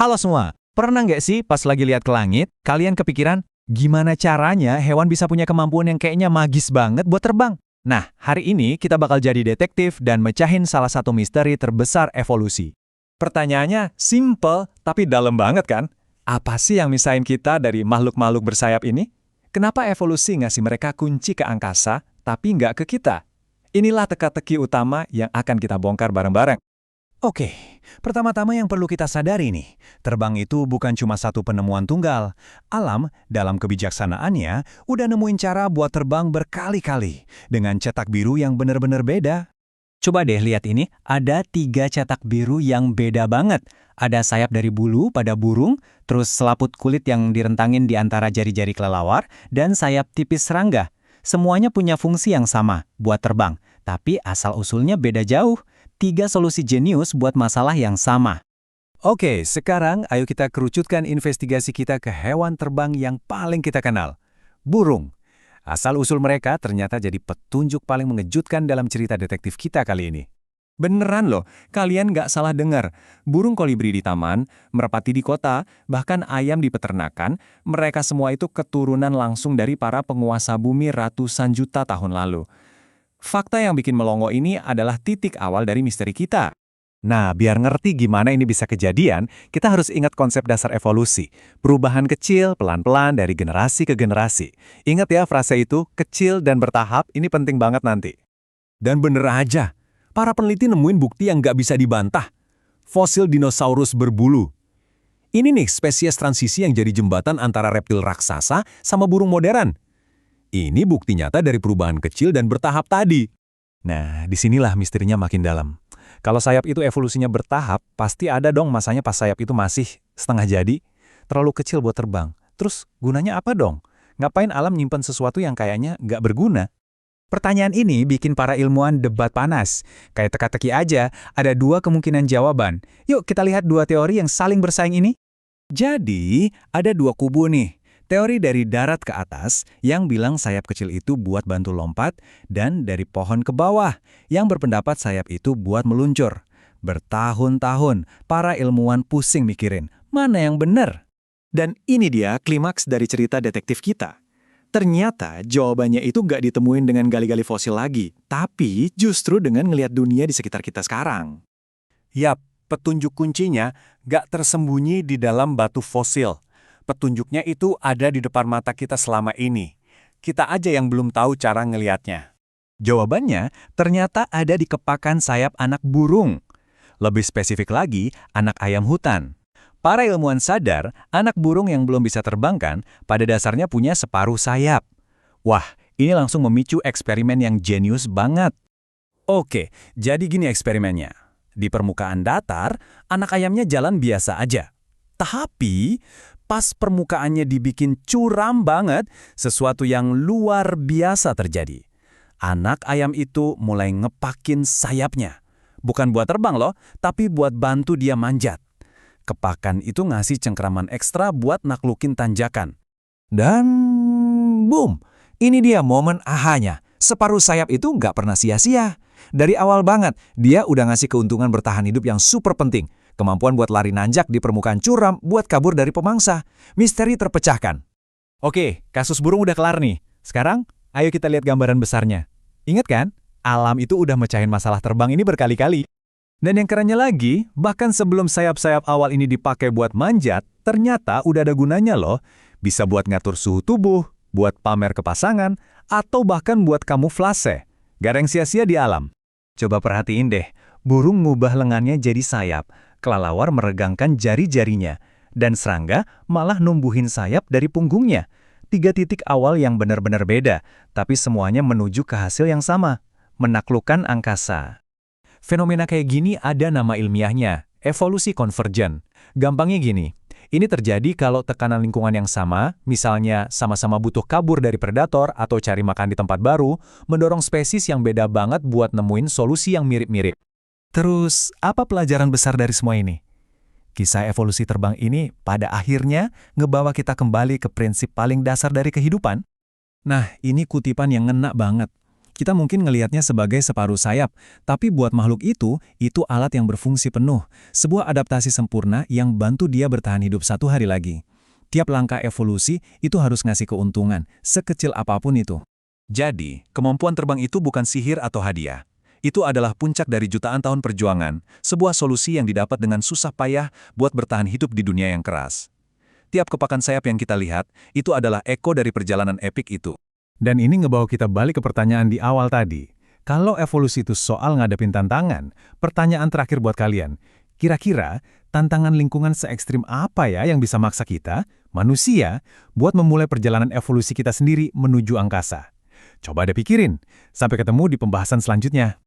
Halo semua, pernah nggak sih pas lagi lihat ke langit, kalian kepikiran, gimana caranya hewan bisa punya kemampuan yang kayaknya magis banget buat terbang? Nah, hari ini kita bakal jadi detektif dan mecahin salah satu misteri terbesar evolusi. Pertanyaannya simple, tapi dalam banget kan? Apa sih yang misahin kita dari makhluk-makhluk bersayap ini? Kenapa evolusi ngasih mereka kunci ke angkasa, tapi nggak ke kita? Inilah teka-teki utama yang akan kita bongkar bareng-bareng. Oke, pertama-tama yang perlu kita sadari nih, terbang itu bukan cuma satu penemuan tunggal. Alam, dalam kebijaksanaannya, udah nemuin cara buat terbang berkali-kali, dengan cetak biru yang benar-benar beda. Coba deh lihat ini, ada 3 cetak biru yang beda banget. Ada sayap dari bulu pada burung, terus selaput kulit yang direntangin di antara jari-jari kelelawar, dan sayap tipis serangga. Semuanya punya fungsi yang sama, buat terbang, tapi asal-usulnya beda jauh. 3 solusi jenius buat masalah yang sama. Oke, sekarang ayo kita kerucutkan investigasi kita ke hewan terbang yang paling kita kenal. Burung. Asal-usul mereka ternyata jadi petunjuk paling mengejutkan dalam cerita detektif kita kali ini. Beneran loh, kalian nggak salah dengar. Burung kolibri di taman, merpati di kota, bahkan ayam di peternakan, mereka semua itu keturunan langsung dari para penguasa bumi ratusan juta tahun lalu. Fakta yang bikin melongo ini adalah titik awal dari misteri kita. Nah, biar ngerti gimana ini bisa kejadian, kita harus ingat konsep dasar evolusi. Perubahan kecil, pelan-pelan dari generasi ke generasi. Ingat ya frase itu, kecil dan bertahap, ini penting banget nanti. Dan bener aja, para peneliti nemuin bukti yang nggak bisa dibantah. Fosil dinosaurus berbulu. Ini nih spesies transisi yang jadi jembatan antara reptil raksasa sama burung modern. Ini bukti nyata dari perubahan kecil dan bertahap tadi. Nah, disinilah misterinya makin dalam. Kalau sayap itu evolusinya bertahap, pasti ada dong masanya pas sayap itu masih setengah jadi, terlalu kecil buat terbang. Terus gunanya apa dong? Ngapain alam nyimpen sesuatu yang kayaknya nggak berguna? Pertanyaan ini bikin para ilmuwan debat panas. Kayak teka-teki aja, ada 2 kemungkinan jawaban. Yuk kita lihat 2 teori yang saling bersaing ini. Jadi, ada 2 kubu nih. Teori dari darat ke atas yang bilang sayap kecil itu buat bantu lompat, dan dari pohon ke bawah yang berpendapat sayap itu buat meluncur. Bertahun-tahun, para ilmuwan pusing mikirin, mana yang benar? Dan ini dia klimaks dari cerita detektif kita. Ternyata jawabannya itu nggak ditemuin dengan gali-gali fosil lagi, tapi justru dengan ngelihat dunia di sekitar kita sekarang. Yap, petunjuk kuncinya nggak tersembunyi di dalam batu fosil. Petunjuknya itu ada di depan mata kita selama ini. Kita aja yang belum tahu cara ngelihatnya. Jawabannya ternyata ada di kepakan sayap anak burung. Lebih spesifik lagi, anak ayam hutan. Para ilmuwan sadar, anak burung yang belum bisa terbangkan pada dasarnya punya separuh sayap. Wah, ini langsung memicu eksperimen yang jenius banget. Oke, jadi gini eksperimennya. Di permukaan datar, anak ayamnya jalan biasa aja. Tapi pas permukaannya dibikin curam banget, sesuatu yang luar biasa terjadi. Anak ayam itu mulai ngepakin sayapnya. Bukan buat terbang loh, tapi buat bantu dia manjat. Kepakan itu ngasih cengkraman ekstra buat naklukin tanjakan. Dan boom, ini dia momen ahanya. Separuh sayap itu nggak pernah sia-sia. Dari awal banget, dia udah ngasih keuntungan bertahan hidup yang super penting. Kemampuan buat lari nanjak di permukaan curam buat kabur dari pemangsa. Misteri terpecahkan. Oke, kasus burung udah kelar nih. Sekarang, ayo kita lihat gambaran besarnya. Ingat kan? Alam itu udah mecahin masalah terbang ini berkali-kali. Dan yang kerennya lagi, bahkan sebelum sayap-sayap awal ini dipakai buat manjat, ternyata udah ada gunanya loh. Bisa buat ngatur suhu tubuh, buat pamer ke pasangan, atau bahkan buat kamuflase. Gak ada yang sia-sia di alam. Coba perhatiin deh, burung ngubah lengannya jadi sayap. Kelelawar meregangkan jari-jarinya, dan serangga malah numbuhin sayap dari punggungnya. 3 titik awal yang benar-benar beda, tapi semuanya menuju ke hasil yang sama, menaklukkan angkasa. Fenomena kayak gini ada nama ilmiahnya, evolusi konvergen. Gampangnya gini, ini terjadi kalau tekanan lingkungan yang sama, misalnya sama-sama butuh kabur dari predator atau cari makan di tempat baru, mendorong spesies yang beda banget buat nemuin solusi yang mirip-mirip. Terus, apa pelajaran besar dari semua ini? Kisah evolusi terbang ini pada akhirnya ngebawa kita kembali ke prinsip paling dasar dari kehidupan. Nah, ini kutipan yang ngena banget. Kita mungkin ngelihatnya sebagai separuh sayap, tapi buat makhluk itu alat yang berfungsi penuh, sebuah adaptasi sempurna yang bantu dia bertahan hidup satu hari lagi. Tiap langkah evolusi itu harus ngasih keuntungan, sekecil apapun itu. Jadi, kemampuan terbang itu bukan sihir atau hadiah. Itu adalah puncak dari jutaan tahun perjuangan, sebuah solusi yang didapat dengan susah payah buat bertahan hidup di dunia yang keras. Tiap kepakan sayap yang kita lihat, itu adalah eko dari perjalanan epik itu. Dan ini ngebawa kita balik ke pertanyaan di awal tadi. Kalau evolusi itu soal ngadepin tantangan, pertanyaan terakhir buat kalian. Kira-kira, tantangan lingkungan se-ekstrim apa ya yang bisa maksa kita, manusia, buat memulai perjalanan evolusi kita sendiri menuju angkasa? Coba deh pikirin. Sampai ketemu di pembahasan selanjutnya.